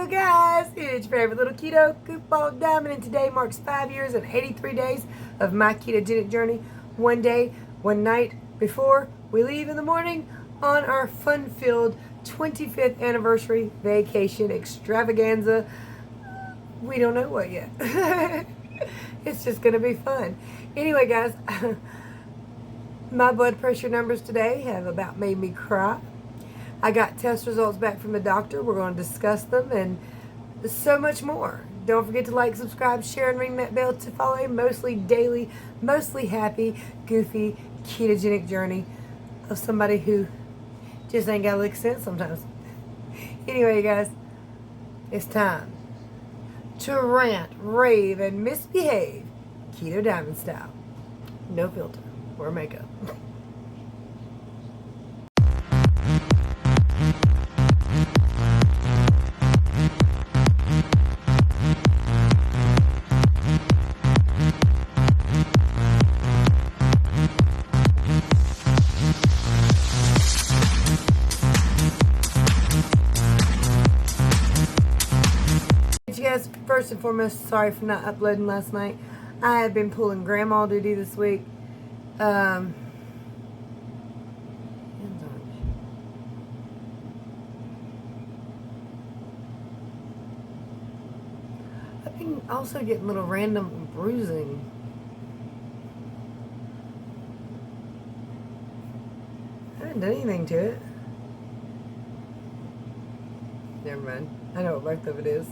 Hello guys, it's your favorite little keto goofball Diamond, and today marks 5 years and 83 days of my ketogenic journey. One day, one night before we leave in the morning on our fun-filled 25th anniversary vacation extravaganza. We don't know what yet. It's just gonna be fun. Anyway guys, my blood pressure numbers today have about made me cry. I got test results back from the doctor. We're going to discuss them and so much more. Don't forget to like, subscribe, share, and ring that bell to follow a mostly daily, mostly happy, goofy, ketogenic journey of somebody who just ain't got a lick of sense sometimes. Anyway, you guys, it's time to rant, rave, and misbehave Keto Diamond style. No filter or makeup. You guys, first and foremost, sorry for not uploading last night. I have been pulling grandma duty this week. I've been also getting little random bruising. I haven't done anything to it. Never mind. I know what both of it is.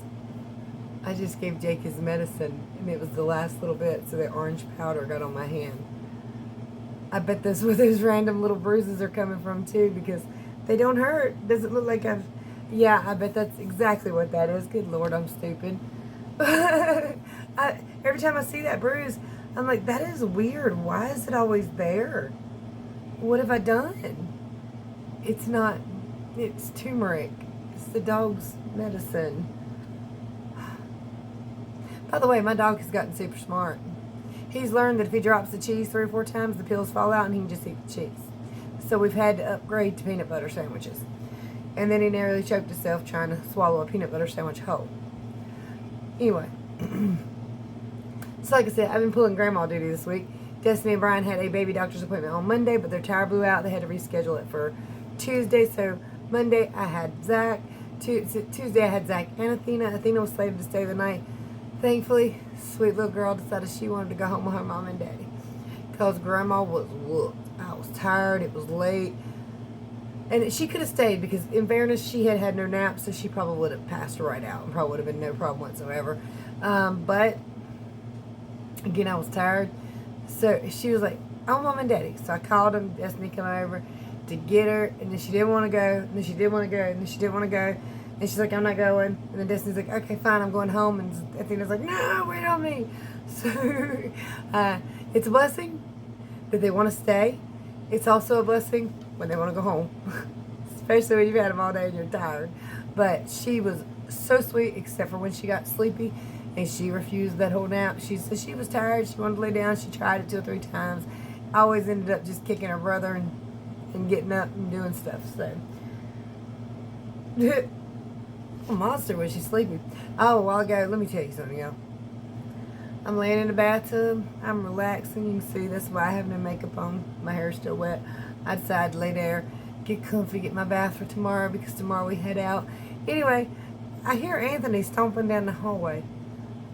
I just gave Jake his medicine, and it was the last little bit, so the orange powder got on my hand. I bet that's where those random little bruises are coming from, too, because they don't hurt. Doesn't look like I've... Yeah, I bet that's exactly what that is. Good Lord, I'm stupid. Every time I see that bruise, I'm like, that is weird. Why is it always there? What have I done? It's not... It's turmeric. It's the dog's medicine. By the way, my dog has gotten super smart. He's learned that if he drops the cheese 3 or 4 times, the pills fall out and he can just eat the cheese. So we've had to upgrade to peanut butter sandwiches. And then he nearly choked himself trying to swallow a peanut butter sandwich whole. Anyway. So like I said, I've been pulling grandma duty this week. Destiny and Brian had a baby doctor's appointment on Monday, but their tire blew out. They had to reschedule it for Tuesday. So Monday I had Zach. Tuesday I had Zach and Athena. Athena was slated to stay the night. Thankfully, sweet little girl decided she wanted to go home with her mom and daddy. Because grandma was whooped. I was tired. It was late. And she could have stayed because, in fairness, she had had no nap, so she probably would have passed right out and probably would have been no problem whatsoever. But, again, I was tired. So she was like, oh, mom and daddy. So I called them, Destiny come over to get her, and then she didn't want to go, and then she did want to go, and then she didn't want to go. And she's like, I'm not going. And then Destiny's like, okay, fine, I'm going home. And Athena's like, no, wait on me. So it's a blessing that they want to stay. It's also a blessing when they want to go home. Especially when you've had them all day and you're tired. But she was so sweet, except for when she got sleepy. And she refused that whole nap. She said she was tired. She wanted to lay down. She tried it 2 or 3 times. I always ended up just kicking her brother and getting up and doing stuff. So... a monster when she's sleeping. Oh, a while ago, let me tell you something, y'all. I'm laying in the bathtub. I'm relaxing. You can see that's why I have no makeup on. My hair's still wet. I decided to lay there, get comfy, get my bath for tomorrow because tomorrow we head out. Anyway, I hear Anthony stomping down the hallway.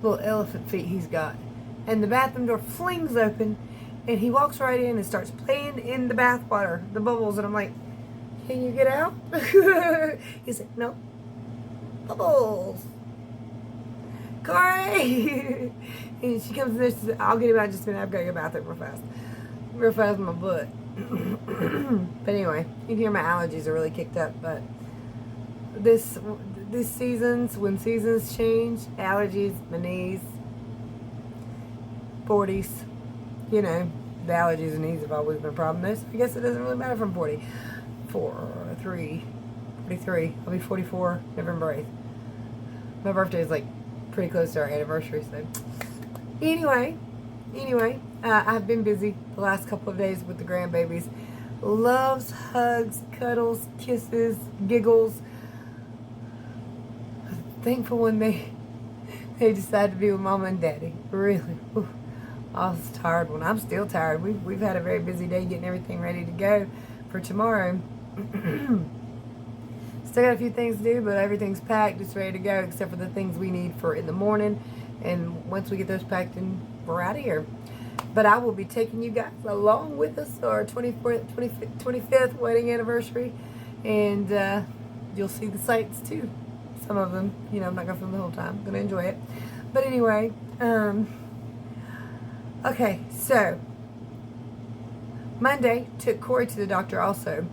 Little elephant feet he's got. And the bathroom door flings open, and he walks right in and starts playing in the bath water, the bubbles. And I'm like, can you get out? He's like, no. Bubbles. Corey! And she comes in there, she says, I'll get him out in just a minute. I've got to go to the bathroom real fast. Real fast with my butt. But anyway, you can hear my allergies are really kicked up. But this seasons, when seasons change, allergies, my knees, 40s, you know, the allergies and knees have always been a problem. I guess it doesn't really matter from 43. I'll be 44 November 8th. My birthday is like pretty close to our anniversary, so anyway, I've been busy the last couple of days with the grandbabies. Loves, hugs, cuddles, kisses, giggles. thankful when they decided to be with Mama and Daddy. Really. Ooh, I was tired when I'm still tired. We've had a very busy day getting everything ready to go for tomorrow. Still got a few things to do, but everything's packed. It's ready to go, except for the things we need for in the morning. And once we get those packed, and we're out of here. But I will be taking you guys along with us, our 25th wedding anniversary. And you'll see the sights too. Some of them. You know, I'm not going to film the whole time. I'm going to enjoy it. But anyway, okay, so Monday, took Corey to the doctor also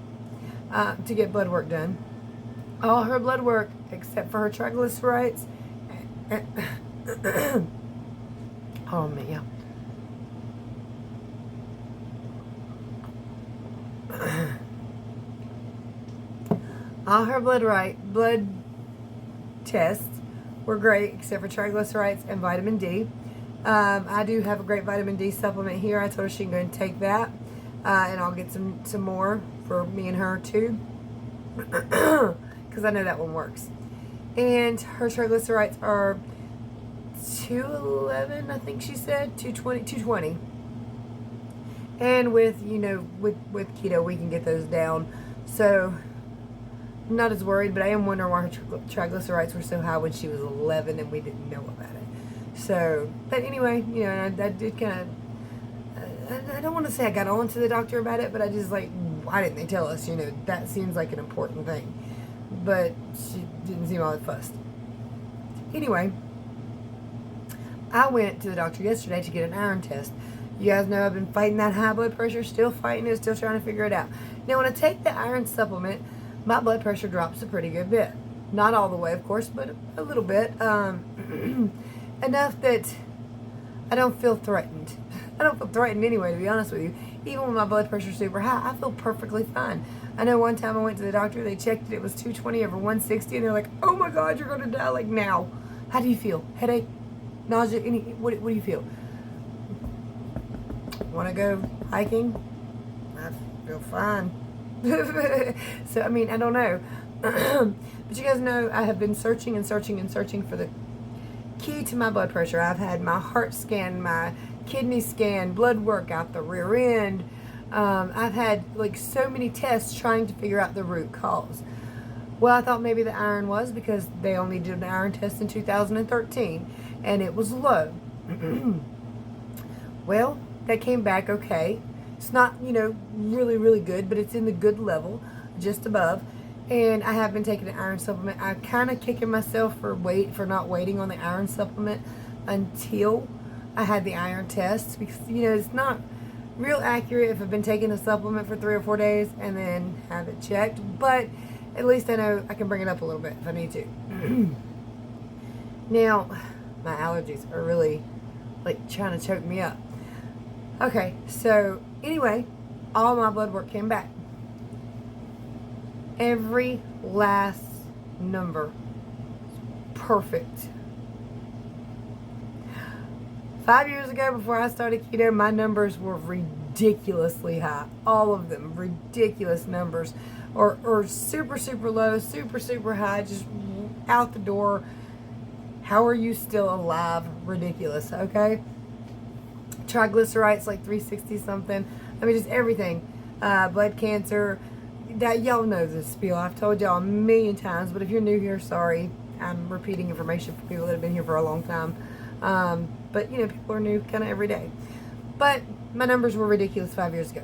to get blood work done. All her blood work, except for her triglycerides. Oh, man. All her blood tests were great, except for triglycerides and vitamin D. I do have a great vitamin D supplement here. I told her she can go and take that, and I'll get some more for me and her too, because I know that one works. And her triglycerides are 211, I think she said, 220. And with keto, we can get those down. So I'm not as worried, but I am wondering why her triglycerides were so high when she was 11 and we didn't know about it. So, but anyway, I did kind of, I don't want to say I got on to the doctor about it, but I just like, why didn't they tell us? That seems like an important thing. But she didn't seem all that fussed. Anyway, I went to the doctor yesterday to get an iron test. You guys know I've been fighting that high blood pressure, still fighting it, still trying to figure it out. Now, when I take the iron supplement, my blood pressure drops a pretty good bit. Not all the way, of course, but a little bit. Enough that I don't feel threatened. I don't feel threatened anyway, to be honest with you. Even when my blood pressure's super high, I feel perfectly fine. I know one time I went to the doctor, they checked it, it was 220 over 160, and they're like, oh my God, you're going to die, like now. How do you feel? Headache? Nausea? What do you feel? Want to go hiking? I feel fine. So, I mean, I don't know. But you guys know I have been searching and searching and searching for the key to my blood pressure. I've had my heart scan, my kidney scan, blood work out the rear end. I've had like so many tests trying to figure out the root cause. Well, I thought maybe the iron was, because they only did an iron test in 2013 and it was low. Well, that came back okay. It's not, really, really good, but it's in the good level, just above. And I have been taking an iron supplement. I'm kind of kicking myself for not waiting on the iron supplement until I had the iron test, because, it's not real accurate if I've been taking a supplement for 3 or 4 days and then have it checked. But at least I know I can bring it up a little bit if I need to. Now, my allergies are really, trying to choke me up. Okay, so anyway, all my blood work came back. Every last number. Perfect. 5 years ago, before I started keto, my numbers were ridiculously high. All of them. Ridiculous numbers. Or super, super low, super, super high, just out the door. How are you still alive? Ridiculous, okay? Triglycerides like 360 something. I mean, just everything. Blood cancer. Y'all know this spiel. I've told y'all a million times, but if you're new here, sorry. I'm repeating information for people that have been here for a long time. But, people are new kind of every day. But my numbers were ridiculous 5 years ago.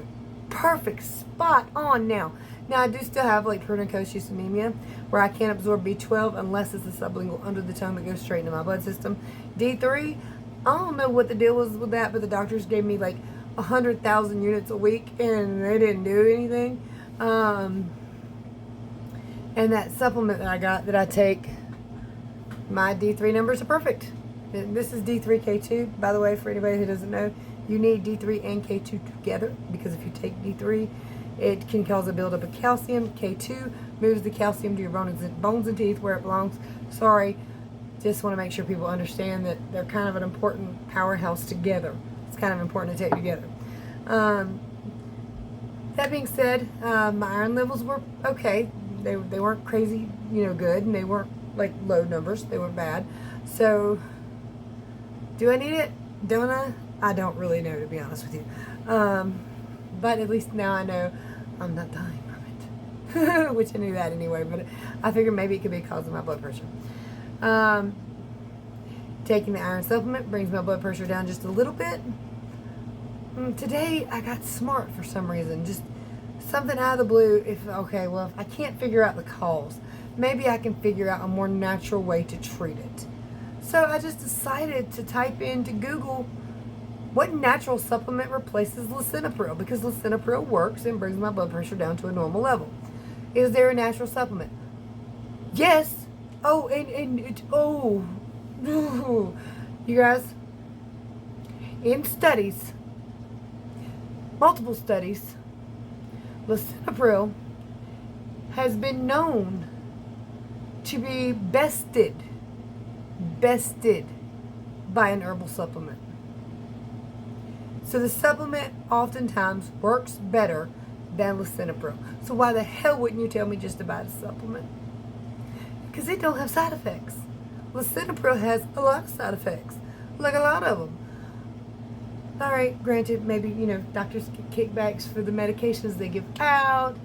Perfect. Spot on now. Now, I do still have, pernicious anemia, where I can't absorb B12 unless it's the sublingual under the tongue that goes straight into my blood system. D3, I don't know what the deal was with that, but the doctors gave me, 100,000 units a week, and they didn't do anything. And that supplement that I got, that I take, my D3 numbers are perfect. This is D3K2, by the way, for anybody who doesn't know. You need D3 and K2 together, because if you take D3, it can cause a buildup of calcium. K2 moves the calcium to your bones and teeth where it belongs. Sorry, just want to make sure people understand that they're kind of an important powerhouse together. It's kind of important to take together. That being said, my iron levels were okay. They weren't crazy, good, and they weren't like low numbers. They weren't bad. So, do I need it? Don't I? I don't really know, to be honest with you. But at least now I know I'm not dying from it. Which I knew that anyway, but I figured maybe it could be causing my blood pressure. Taking the iron supplement brings my blood pressure down just a little bit. Today I got smart for some reason. Just something out of the blue. If I can't figure out the cause, maybe I can figure out a more natural way to treat it. So I just decided to type into Google, what natural supplement replaces lisinopril? Because lisinopril works and brings my blood pressure down to a normal level. Is there a natural supplement? Yes. Oh, you guys, in studies, multiple studies, lisinopril has been known to be bested by an herbal supplement. So the supplement oftentimes works better than lisinopril. So why the hell wouldn't you tell me just to buy the supplement? Because it don't have side effects. Lisinopril has a lot of side effects, like a lot of them. All right, granted, maybe, doctors get kickbacks for the medications they give out.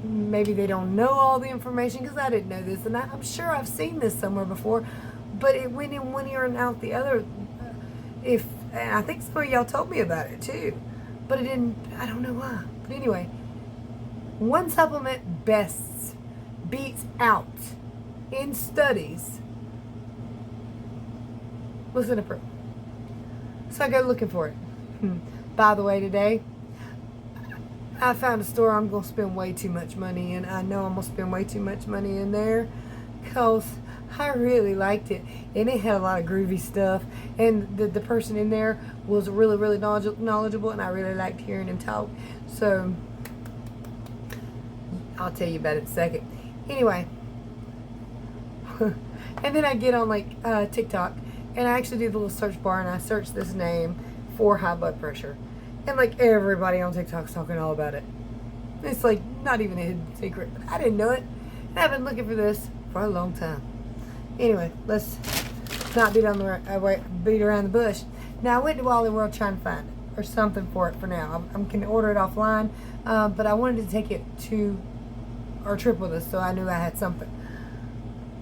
Maybe they don't know all the information, because I didn't know this, and I'm sure I've seen this somewhere before, but it went in one ear and out the other. And I think some of y'all told me about it too, but I don't know why. But anyway, one supplement beats out in studies lisinopril. So I go looking for it. By the way, today I found a store I'm going to spend way too much money in. I know I'm going to spend way too much money in there because I really liked it. And it had a lot of groovy stuff. And the person in there was really, really knowledgeable. And I really liked hearing him talk. So I'll tell you about it in a second. Anyway. And then I get on TikTok. And I actually do the little search bar. And I search this name for high blood pressure. And everybody on TikTok's talking all about it. It's not even a hidden secret. But I didn't know it. And I've been looking for this for a long time. Anyway, let's not beat around the bush. Now, I went to Wally World trying to find it, or something for it for now. I can order it offline, but I wanted to take it to our trip with us, so I knew I had something.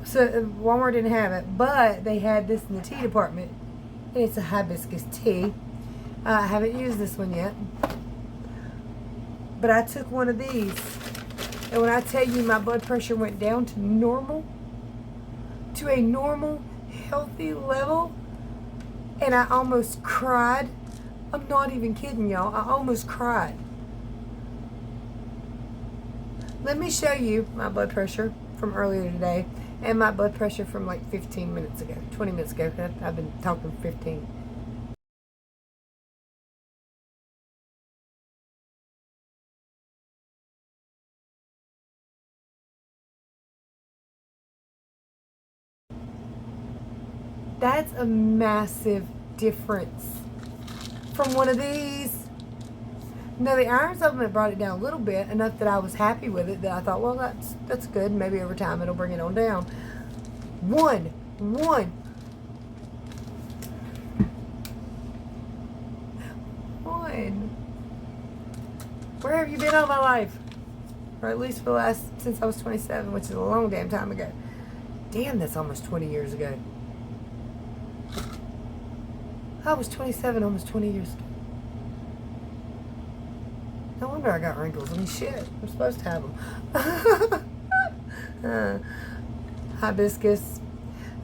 So Walmart didn't have it, but they had this in the tea department, and it's a hibiscus tea. I haven't used this one yet, but I took one of these, and when I tell you my blood pressure went down to normal, to a normal, healthy level, and I almost cried. I'm not even kidding, y'all. I almost cried. Let me show you my blood pressure from earlier today and my blood pressure from 15 minutes ago, 20 minutes ago. I've been talking 15. That's a massive difference from one of these. Now, the iron supplement brought it down a little bit, enough that I was happy with it, that I thought, well, that's good. Maybe over time it'll bring it on down. One. Where have you been all my life? Or at least since I was 27, which is a long damn time ago. Damn, that's almost 20 years ago. I was 27 almost 20 years ago. No wonder I got wrinkles. I mean, shit. I'm supposed to have them. Hibiscus.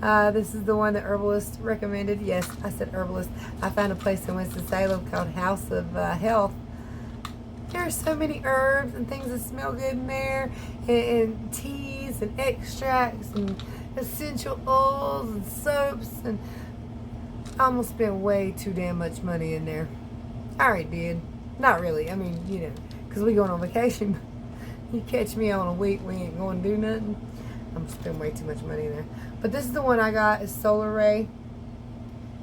This is the one that herbalist recommended. Yes, I said herbalist. I found a place in Winston-Salem called House of Health. There are so many herbs and things that smell good in there, and teas and extracts and essential oils and soaps, and I almost spent way too damn much money in there. I already did. Not really. I mean, because we going on vacation. You catch me on a week, we ain't going to do nothing. I'm spending way too much money in there. But this is the one I got. Is Solar Ray.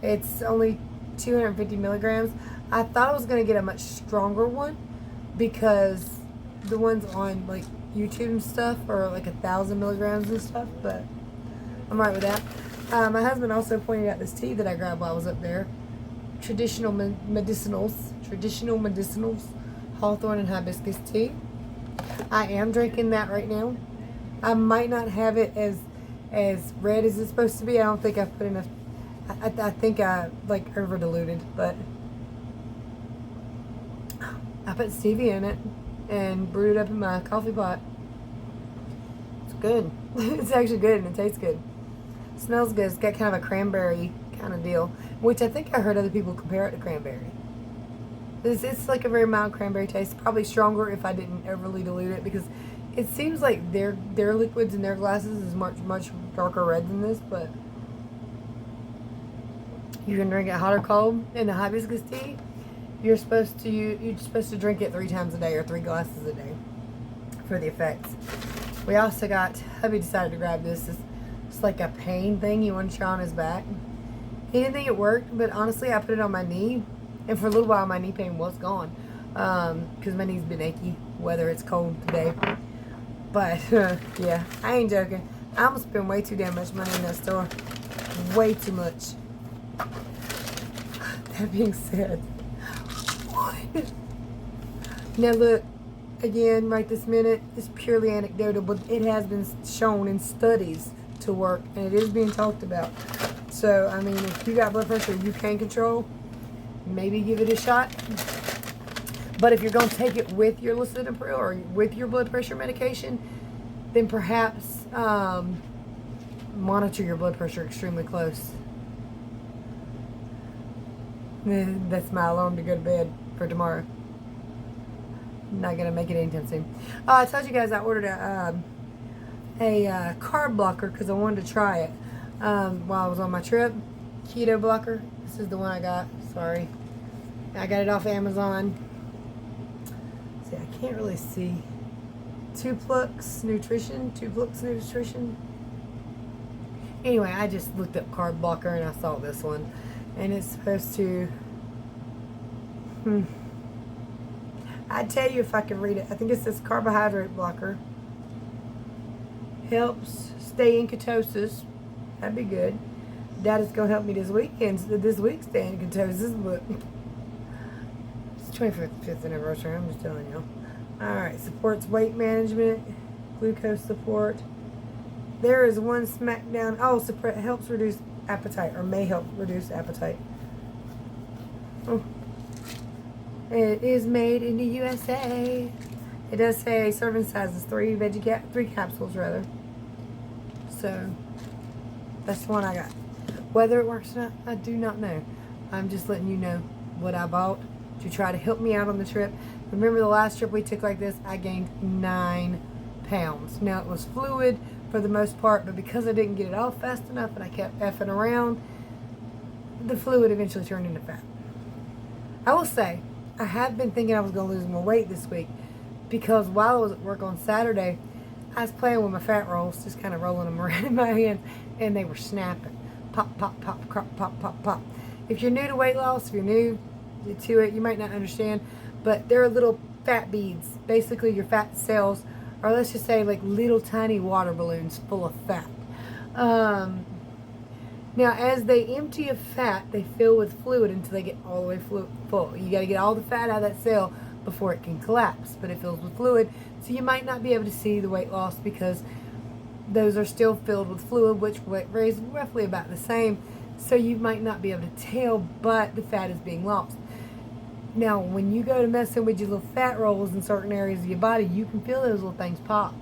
It's only 250 milligrams. I thought I was going to get a much stronger one, because the ones on YouTube and stuff are like 1,000 milligrams and stuff, but I'm right with that. My husband also pointed out this tea that I grabbed while I was up there. Traditional medicinals, hawthorn and hibiscus tea. I am drinking that right now. I might not have it as red as it's supposed to be. I don't think I put enough. I think I like over diluted, but I put stevia in it and brewed it up in my coffee pot. It's good. It's actually good and it tastes good. It smells good. It's got kind of a cranberry kind of deal, which I think I heard other people compare it to cranberry. It's like a very mild cranberry taste. Probably stronger if I didn't overly dilute it, because it seems like their liquids in their glasses is much darker red than this, but you can drink it hot or cold. In the hibiscus tea, you're supposed to drink it 3 times a day or 3 glasses a day for the effects. We also got, hubby decided to grab this. It's like a pain thing you want to try on his back. He didn't think it worked, but honestly, I put it on my knee, and for a little while, my knee pain was gone, because my knee's been achy, whether it's cold today. But, yeah, I ain't joking. I almost spent way too damn much money in that store. Way too much. That being said, now look, again, right this minute, it's purely anecdotal, but it has been shown in studies to work, and it is being talked about. So, I mean, if you got blood pressure you can't control, maybe give it a shot. But if you're going to take it with your lisinopril or with your blood pressure medication, then perhaps monitor your blood pressure extremely close. That's my alarm to go to bed for tomorrow. I'm not going to make it anytime soon. I told you guys I ordered a carb blocker because I wanted to try it while I was on my trip. Keto blocker. This is the one I got. Sorry. I got it off Amazon. See, I can't really see. Tuplex Nutrition. Anyway, I just looked up carb blocker and I saw this one. And it's supposed to... I'd tell you if I could read it. I think it says carbohydrate blocker. Helps stay in ketosis. That'd be good. That is going to help me this week stay in ketosis, but it's 25th anniversary, I'm just telling you. Alright, supports weight management, glucose support. There is one smackdown. Oh, helps reduce appetite, or may help reduce appetite. Oh. It is made in the USA. It does say serving size is 3 capsules rather. So that's the one I got. Whether it works or not, I do not know. I'm just letting you know what I bought to try to help me out on the trip. Remember the last trip we took like this, I gained 9 pounds. Now it was fluid for the most part, but because I didn't get it off fast enough and I kept effing around, the fluid eventually turned into fat. I will say, I have been thinking I was going to lose more weight this week, because while I was at work on Saturday, I was playing with my fat rolls, just kind of rolling them around in my hands, and they were snapping. Pop, pop, pop, pop, pop, pop, pop. If you're new to weight loss, if you're new to it, you might not understand, but there are little fat beads. Basically, your fat cells, or let's just say like little tiny water balloons full of fat. Now, as they empty of fat, they fill with fluid until they get all the way full. You got to get all the fat out of that cell before it can collapse, but it fills with fluid, so you might not be able to see the weight loss because those are still filled with fluid, which weighs roughly about the same, so you might not be able to tell, but the fat is being lost. Now, when you go to messing with your little fat rolls in certain areas of your body, you can feel those little things pop.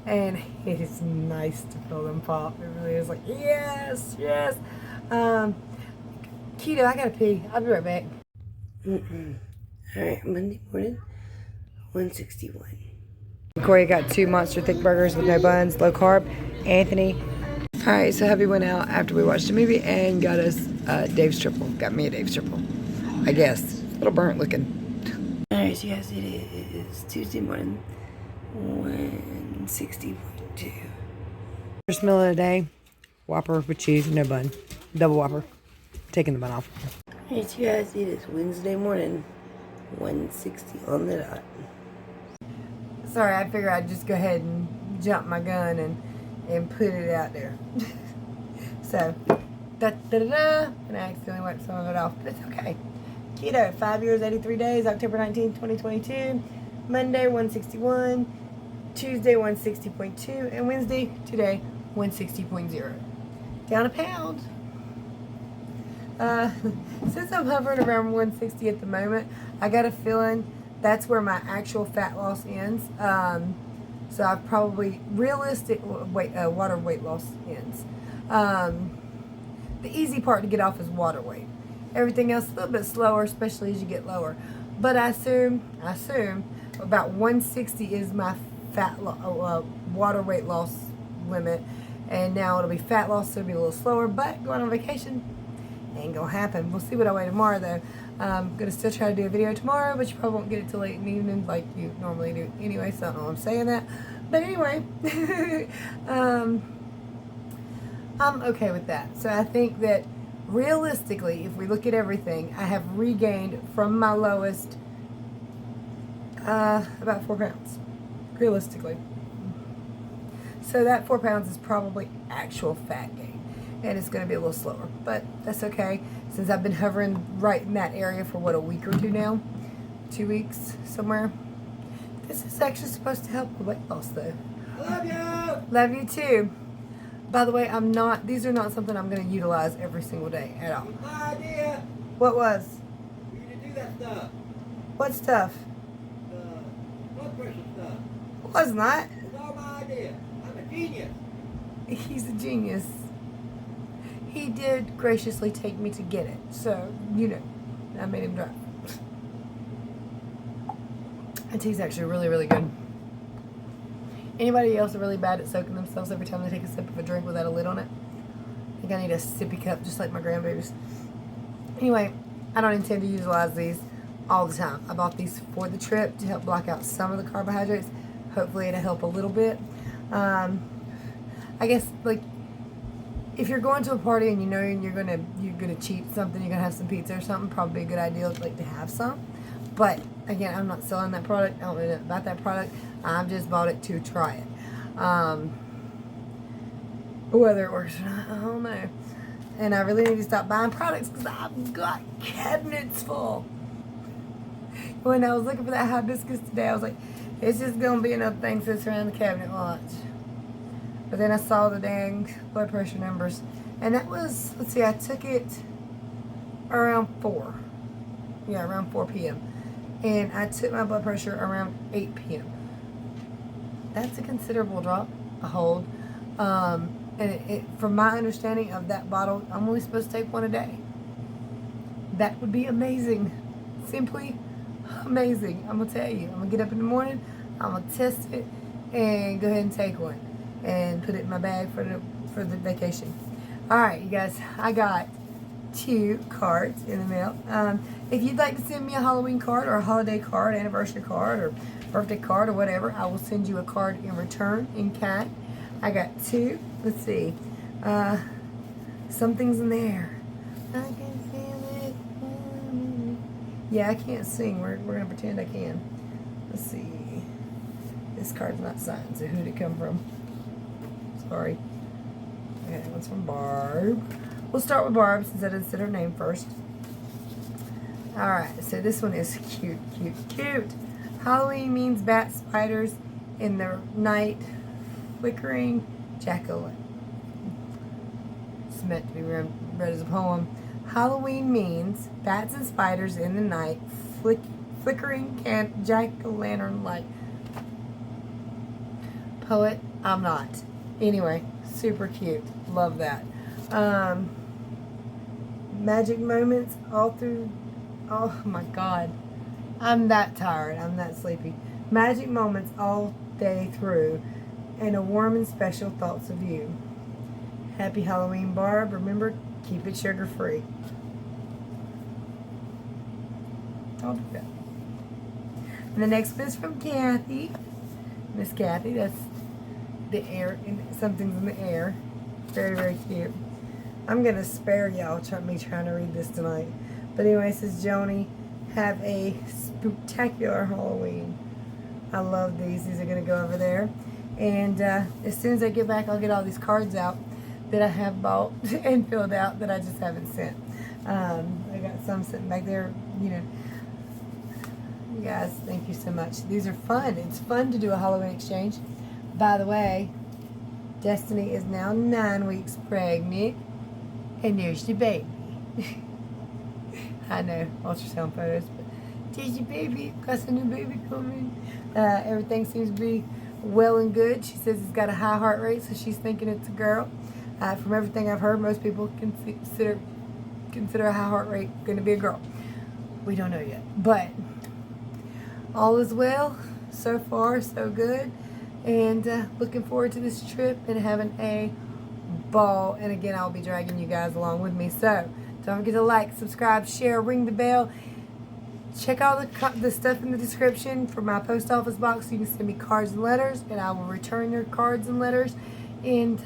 And it is nice to feel them pop. It really is like, yes, yes. Keto, I gotta pee. I'll be right back. Alright, Monday morning, 161. Corey got 2 monster thick burgers with no buns, low carb. Anthony. Alright, so hubby went out after we watched a movie and got us Dave's Triple. Got me a Dave's Triple, I guess. A little burnt looking. Alright, so yes, it is Tuesday morning, 160.2. First meal of the day, Whopper with cheese, no bun. Double Whopper. Taking the bun off. Alright, so guys, it is Wednesday morning, 160 on the dot. Sorry, I figured I'd just go ahead and jump my gun and put it out there. So, da-da-da-da, and I accidentally wiped some of it off, but it's okay. Keto, 5 years, 83 days, October 19th, 2022. Monday, 161. Tuesday, 160.2. And Wednesday, today, 160.0. Down a pound. Since I'm hovering around 160 at the moment, I got a feeling that's where my actual fat loss ends. So I've probably realistic water weight loss ends. The easy part to get off is water weight. Everything else a little bit slower, especially as you get lower. But I assume about 160 is my water weight loss limit. And now it'll be fat loss, so it'll be a little slower. But going on vacation ain't gonna happen. We'll see what I weigh tomorrow, though. I'm gonna still try to do a video tomorrow, but you probably won't get it till late in the evening like you normally do anyway, so I don't know why I'm saying that. But anyway, I'm okay with that. So I think that realistically, if we look at everything, I have regained from my lowest about 4 pounds, realistically. So that 4 pounds is probably actual fat gain, and it's going to be a little slower, but that's okay since I've been hovering right in that area for what, a week or two now, 2 weeks somewhere. This is actually supposed to help with weight loss, though. Love you. Love you too. By the way, these are not something I'm going to utilize every single day at all. My idea. What was? For you to do that stuff. What stuff? The blood pressure stuff. It was not. It's all my idea. I'm a genius. He's a genius. He did graciously take me to get it. So, I made him drive. And tea's actually really, really good. Anybody else are really bad at soaking themselves every time they take a sip of a drink without a lid on it? I think I need a sippy cup just like my grandbabies. Anyway, I don't intend to utilize these all the time. I bought these for the trip to help block out some of the carbohydrates. Hopefully it'll help a little bit. I guess, like, if you're going to a party and you're gonna cheat something, you're gonna have some pizza or something, probably a good idea to have some. But again, I'm not selling that product. I don't know nothing about that product. I've just bought it to try it. Whether it works or not, I don't know. And I really need to stop buying products because I've got cabinets full. When I was looking for that hibiscus today, I was like, it's just gonna be enough things to sit around the cabinet watch. But then I saw the dang blood pressure numbers. And that was, let's see, I took it around 4. Yeah, around 4 p.m. And I took my blood pressure around 8 p.m. That's a considerable drop, a hold. And from my understanding of that bottle, I'm only supposed to take one a day. That would be amazing. Simply amazing. I'm going to tell you. I'm going to get up in the morning, I'm going to test it, and go ahead and take one. And put it in my bag for the vacation. Alright, you guys, I got 2 cards in the mail. If you'd like to send me a Halloween card or a holiday card, anniversary card, or birthday card, or whatever, I will send you a card in return in kind. I got 2. Let's see. Something's in the air. I can feel it. Yeah, I can't sing. We're going to pretend I can. Let's see. This card's not signed, so who'd it come from? Sorry. Okay, that one's from Barb. We'll start with Barb since I didn't say her name first. Alright, so this one is cute, cute, cute. Halloween means bat spiders in the night, flickering jack-o'-lantern. It's meant to be read as a poem. Halloween means bats and spiders in the night, flickering jack-o'-lantern light. Poet, I'm not. Anyway, super cute. Love that. Magic moments all through. Oh my God. I'm that tired. I'm that sleepy. Magic moments all day through. And a warm and special thoughts of you. Happy Halloween, Barb. Remember, keep it sugar free. I'll do that. And the next one is from Kathy. Miss Kathy. That's the air. Something's in the air. Very, very cute. I'm going to spare y'all me trying to read this tonight. But anyway, it says, Joni, have a spectacular Halloween. I love these. These are going to go over there. And as soon as I get back, I'll get all these cards out that I have bought and filled out that I just haven't sent. I got some sitting back there, you know. You guys, thank you so much. These are fun. It's fun to do a Halloween exchange. By the way, Destiny is now 9 weeks pregnant. And there's the baby. I know, ultrasound photos, but there's the baby. Got some new baby coming. Everything seems to be well and good. She says it's got a high heart rate, so she's thinking it's a girl. From everything I've heard, most people consider a high heart rate going to be a girl. We don't know yet, but all is well. So far, so good. And looking forward to this trip and having a ball. And again, I'll be dragging you guys along with me. So don't forget to like, subscribe, share, ring the bell. Check out the stuff in the description for my post office box. You can send me cards and letters, and I will return your cards and letters. And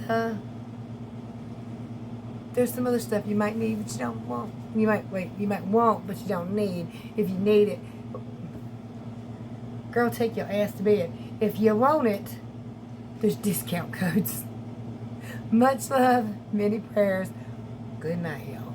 there's some other stuff you might need, but you don't want. You might want, but you don't need. If you need it, girl, take your ass to bed. If you want it, there's discount codes. Much love, many prayers. Good night, y'all.